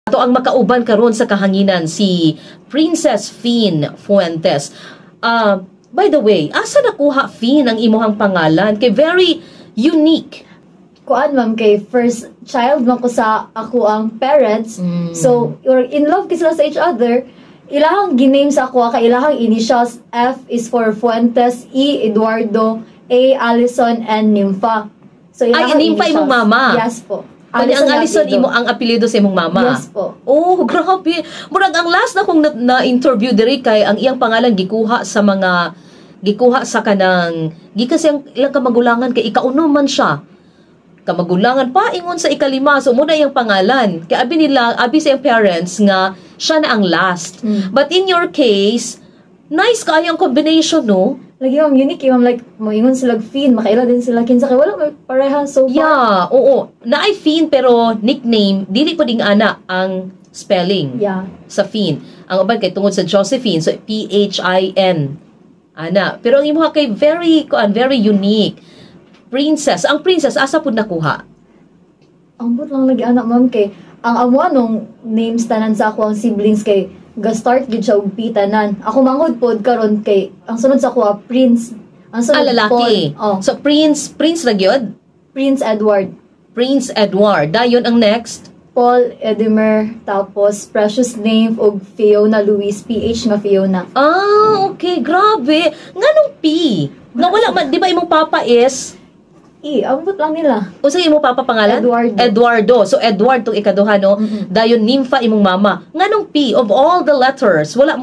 Ato ang makauban karon sa kahanginan si Princess Finn Fuentes. By the way, asa nakuha Finn ang imuhang pangalan? Kay very unique. Kuan ma'am, kay first child man ko sa ako ang parents. So, you're in love kasi sila sa each other. Ilahang giname sa ako, kay ilahang initials. F is for Fuentes, E, Eduardo, A, Allison, and Nympha. So, Ay, Nympha imong mama? Yes po. Pwede ang Allison imo ang apelyido sa imong mama? Yes po. Oh, grabe. Murag ang last na kong na-interview diri kay ang iyang pangalan gikuha sa kanang gikas yang ilang kamagulangan kay ikauno man siya. Kamagulangan pa ingon sa ikalima, so muna yung pangalan. Kaya abi sa iyang parents nga siya na ang last. But in your case, nice kayo ang combination, no? Lagi yung unique, yung like, moingon sila Finn, makaila din sila kinsa kay wala may pareha so far. Yeah, oo. Naay Finn pero nickname, dili po ding ana ang spelling. Yeah. Sa Finn. Ang uban kay tungod sa Josephine, so P-H-I-N. Ana. Pero ang imuha kay very unique. Princess. Ang princess, asa po nakuha? Ambot lang lagi anak ma'am kay ang amo nung names tanan sa ako ang siblings kay ga-start gid siya og P tanan. Ako manghod pod karon kay ang sunod sa ako Prince. Ang sunod lalaki. Paul. Oh. So Prince ra gyud? Prince Edward. Prince Edward. Dayon ang next. Paul Edimer, tapos precious name og Fiona Louise, PH nga Fiona. Okay, grabe. Nganong P? Nga wala man, di ba imong papa is Ambot lang nila. O sa imong papa pangalan? Eduardo. So Edward tong ikaduha, no? Dayon Nympha imong mama. Nganong P of all the letters? Wala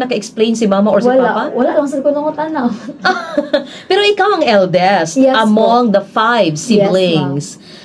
naka-explain si mama or si papa? Wala lang sa kunong tanaw. Pero ikaw ang eldest among the 5 siblings. Yes,